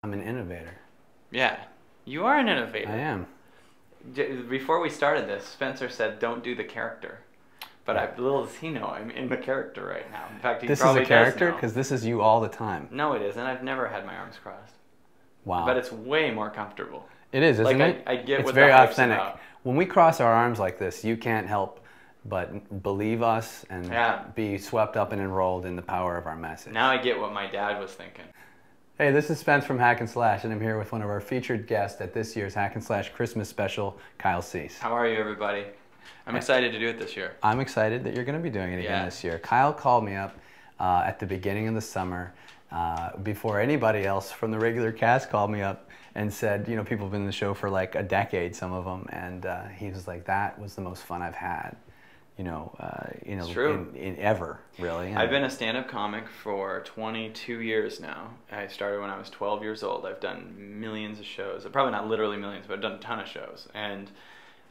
I'm an innovator. Yeah, you are an innovator. I am. Before we started this, Spencer said, "Don't do the character," but little does he know, I'm in the character right now. In fact, he This is probably a character does know. because this is you all the time. No, it isn't. I've never had my arms crossed. Wow. But it's way more comfortable. It is, isn't like it? I get it's what very the hype's authentic. about. When we cross our arms like this, you can't help but believe us and be swept up and enrolled in the power of our message. Now I get what my dad was thinking. Hey, this is Spence from Hack and Slash, and I'm here with one of our featured guests at this year's Hack and Slash Christmas special, Kyle Cease. How are you, everybody? I'm excited to do it this year. I'm excited that you're going to be doing it again this year. Kyle called me up at the beginning of the summer, before anybody else from the regular cast called me up and said, you know, people have been in the show for like a decade, some of them, and he was like, that was the most fun I've had. In ever, really. And I've been a stand-up comic for 22 years now. I started when I was 12 years old. I've done millions of shows. Probably not literally millions, but I've done a ton of shows. And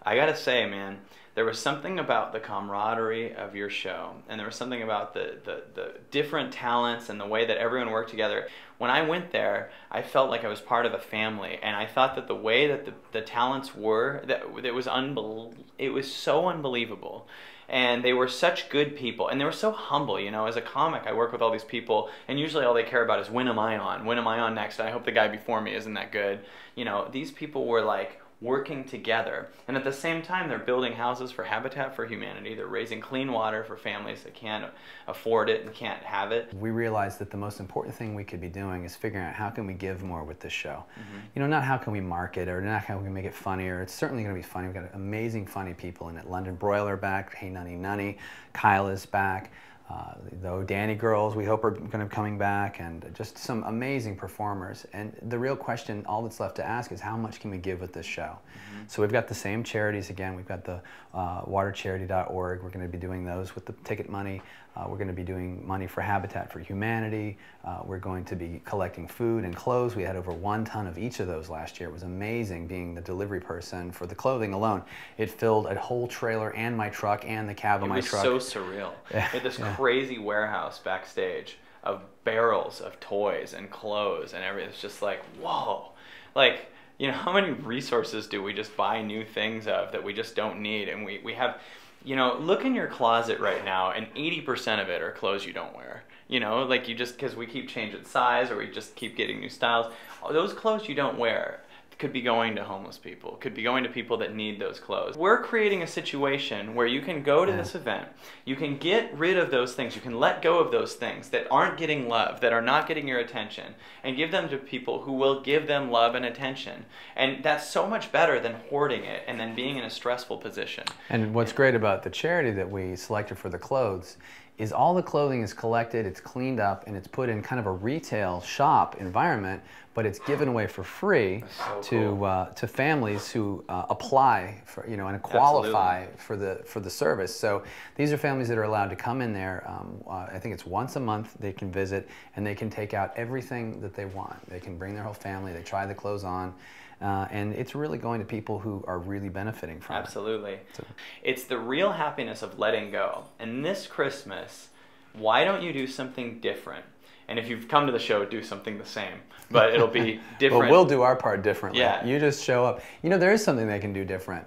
I gotta say, man, there was something about the camaraderie of your show, and there was something about the different talents and the way that everyone worked together. When I went there, I felt like I was part of a family, and I thought that the way that the talents were, it was so unbelievable. And they were such good people, and they were so humble. You know, as a comic, I work with all these people, and usually all they care about is when am I on? When am I on next? I hope the guy before me isn't that good. You know, these people were like working together, and at the same time they're building houses for Habitat for Humanity. They're raising clean water for families that can't afford it and can't have it. We realized that the most important thing we could be doing is figuring out how can we give more with this show. You know, not how can we market or not how can we make it funnier. It's certainly going to be funny. We've got amazing funny people in it. London Broiler back, Hey Nunny Nunny, Kyle is back. The Danny girls we hope are going to be coming back, and just some amazing performers. And the real question, all that's left to ask, is how much can we give with this show? So we've got the same charities again. We've got the watercharity.org. We're going to be doing those with the ticket money. We're going to be doing money for Habitat for Humanity. We're going to be collecting food and clothes. We had over 1 ton of each of those last year. It was amazing being the delivery person for the clothing alone. It filled a whole trailer and my truck and the cab of my truck. It was so surreal. We had this crazy warehouse backstage of barrels of toys and clothes and everything. It's just like, whoa. Like, you know, how many resources do we just buy new things of that we just don't need? And we have, you know, look in your closet right now, and 80% of it are clothes you don't wear. You know, like you just, because we keep changing size or we just keep getting new styles. Those clothes you don't wear could be going to homeless people, could be going to people that need those clothes. We're creating a situation where you can go to this event, you can get rid of those things, you can let go of those things that aren't getting love, that are not getting your attention, and give them to people who will give them love and attention. And that's so much better than hoarding it and then being in a stressful position. And what's great about the charity that we selected for the clothes is all the clothing is collected, it's cleaned up, and it's put in kind of a retail shop environment, but it's given away for free to families who apply for, you know, and qualify for the service. So these are families that are allowed to come in there. I think it's once a month they can visit, and they can take out everything that they want. They can bring their whole family. They try the clothes on. And it's really going to people who are really benefiting from it. Absolutely. It's the real happiness of letting go. And this Christmas, why don't you do something different? And if you've come to the show, do something the same. But it'll be different. Well, we'll do our part differently. Yeah. You just show up. You know, there is something they can do different.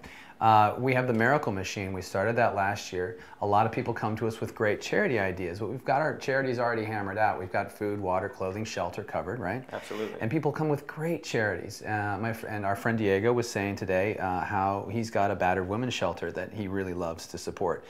We have the Miracle Machine. We started that last year. A lot of people come to us with great charity ideas, but we've got our charities already hammered out. We've got food, water, clothing, shelter covered, right? Absolutely. And people come with great charities. And our friend Diego was saying today how he's got a battered women's shelter that he really loves to support.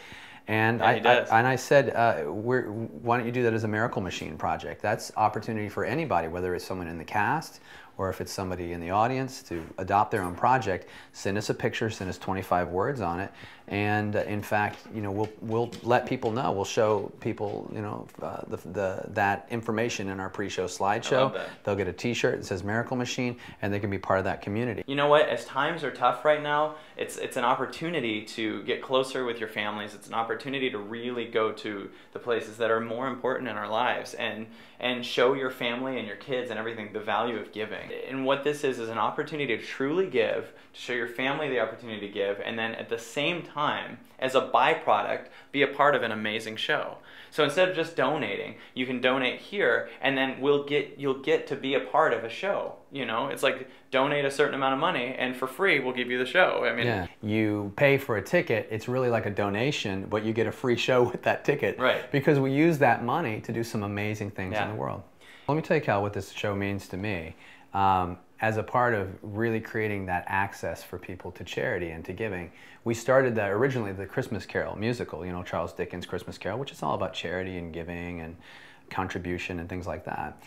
And I said, why don't you do that as a Miracle Machine project? That's opportunity for anybody, whether it's someone in the cast or if it's somebody in the audience, to adopt their own project. Send us a picture, send us 25 words on it, and in fact, you know, we'll let people know. We'll show people, you know, that information in our pre-show slideshow. They'll get a T-shirt that says Miracle Machine, and they can be part of that community. You know what? As times are tough right now, it's an opportunity to get closer with your families. It's an opportunity to really go to the places that are more important in our lives, and show your family and your kids and everything the value of giving. giving. And what this is an opportunity to truly give, to show your family the opportunity to give, and then at the same time, as a byproduct, be a part of an amazing show. So instead of just donating, you can donate here, and then you'll get to be a part of a show. You know, it's like donate a certain amount of money, and for free we'll give you the show. I mean, yeah, you pay for a ticket. It's really like a donation, but you get a free show with that ticket. Right. Because we use that money to do some amazing things Yeah. in the world. Let me tell you, Cal, what this show means to me. As a part of really creating that access for people to charity and to giving, we started originally the Christmas Carol musical, you know, Charles Dickens' Christmas Carol, which is all about charity and giving and contribution and things like that.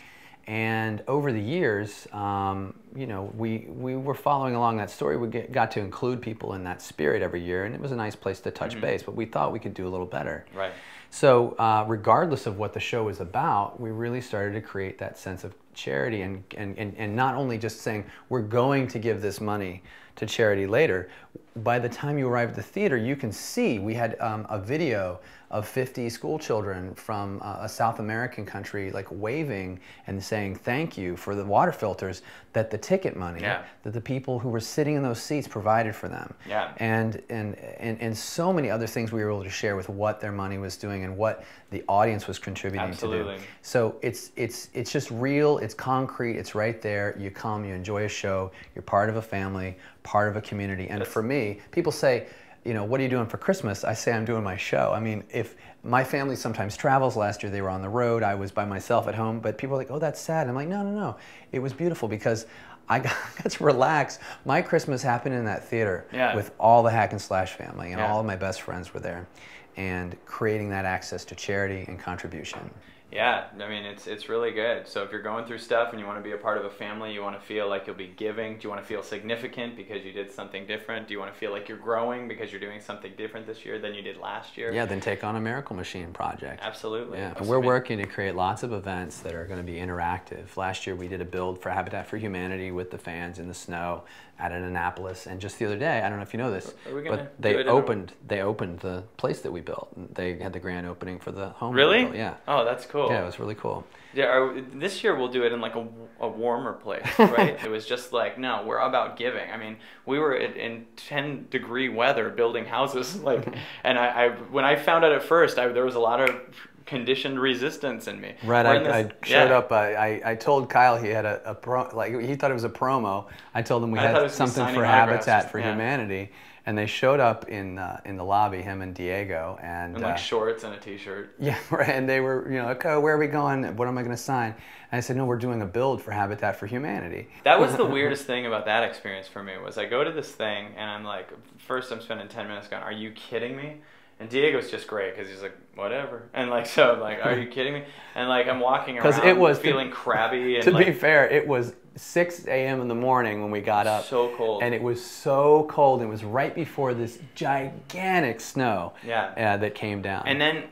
And over the years, you know, we were following along that story. We got to include people in that spirit every year, and it was a nice place to touch base, but we thought we could do a little better. Right. So regardless of what the show is about, we really started to create that sense of charity and not only just saying, we're going to give this money to charity later. By the time you arrive at the theater, you can see we had a video of 50 school children from a South American country like waving and saying thank you for the water filters that the ticket money, Yeah. that the people who were sitting in those seats provided for them. Yeah. And so many other things we were able to share with what their money was doing and what the audience was contributing Absolutely. to do. So it's just real, it's concrete, it's right there. You come, you enjoy a show, you're part of a family, part of a community. And for me, people say, you know, what are you doing for Christmas? I say I'm doing my show. I mean, if my family sometimes travels, last year they were on the road, I was by myself at home, but people are like, oh, that's sad. I'm like, no, no, no. It was beautiful because I got to relax. My Christmas happened in that theater with all the Hack and Slash family, and all of my best friends were there, and creating that access to charity and contribution. Yeah, I mean, it's really good. So if you're going through stuff and you want to be a part of a family, you want to feel like you'll be giving, do you want to feel significant because you did something different? Do you want to feel like you're growing because you're doing something different this year than you did last year? Yeah, then take on a Miracle Machine project. Absolutely. Yeah, and we're working to create lots of events that are going to be interactive. Last year we did a build for Habitat for Humanity with the fans in the snow at Annapolis, and just the other day, I don't know if you know this, but they opened the place that we built. They had the grand opening for the home. Really? Yeah. Oh, that's cool. Yeah, it was really cool. Yeah, this year we'll do it in like a warmer place, right? It was just like, no, we're about giving. I mean, we were in 10-degree weather building houses, like, and when I found out at first, there was a lot of conditioned resistance in me. Right, I showed up. I told Kyle he had he thought it was a promo. I told him we had something for Habitat for Humanity, and they showed up in the lobby, him and Diego, and like shorts and a t-shirt. Yeah, right. And they were, you know, like, oh, where are we going? What am I going to sign? And I said, no, we're doing a build for Habitat for Humanity. That was the weirdest thing about that experience for me. Was I go to this thing and I'm like, first I'm spending 10 minutes going, are you kidding me? And Diego's just great because he's like, whatever. And like, so I'm like, are you kidding me? And like, I'm walking around feeling crabby. And to be fair, it was 6 a.m. in the morning when we got up. So cold. And it was so cold. It was right before this gigantic snow that came down. And then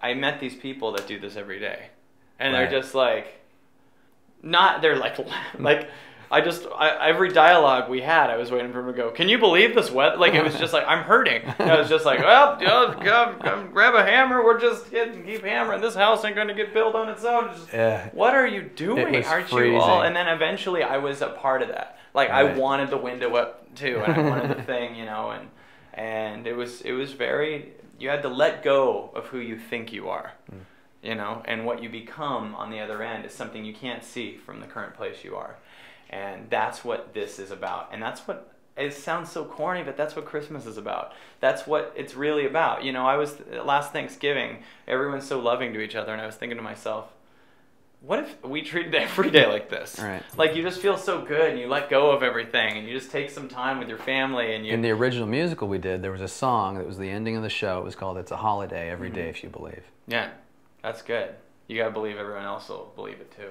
I met these people that do this every day. And they're just like, they're like every dialogue we had, I was waiting for him to go, can you believe this weather? Like, it was just like, I'm hurting. And I was just like, well, come grab a hammer. We're just keep hammering. This house ain't going to get built on its own. What are you doing? Aren't you all? And then eventually I was a part of that. Like, I wanted the window up too, and I wanted the thing, you know, and it was very, you had to let go of who you think you are. You know, and what you become on the other end is something you can't see from the current place you are. And that's what this is about. And that's what, it sounds so corny, but that's what Christmas is about. That's what it's really about. You know, last Thanksgiving, everyone's so loving to each other, and I was thinking to myself, what if we treated every day like this? Right. Like, you just feel so good, and you let go of everything, and you just take some time with your family. And in the original musical we did, there was a song that was the ending of the show. It was called It's a Holiday Every Day If You Believe. Yeah, that's good. You got to believe everyone else will believe it too.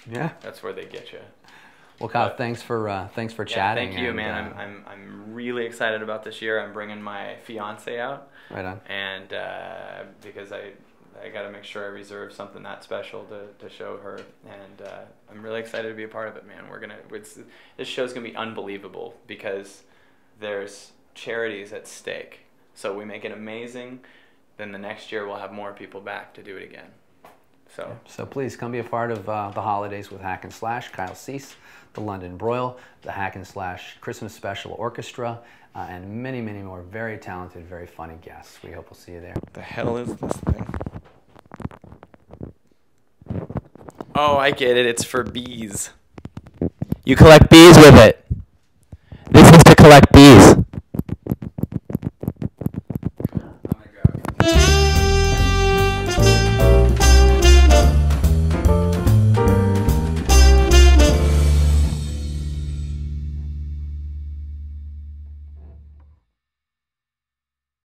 Yeah, that's where they get you. Well, Kyle, thanks for chatting. Thank you, man. I'm really excited about this year. I'm bringing my fiance out. Right on. And because I got to make sure I reserve something that special to show her, and I'm really excited to be a part of it, man. This show's gonna be unbelievable because there's charities at stake. So we make it amazing. Then the next year we'll have more people back to do it again. So please come be a part of the holidays with Hack and Slash, Kyle Cease, the London Broil, the Hack and Slash Christmas Special Orchestra, and many, many more very talented, very funny guests. We hope we'll see you there. What the hell is this thing? Oh, I get it. It's for bees. You collect bees with it. This is to collect bees.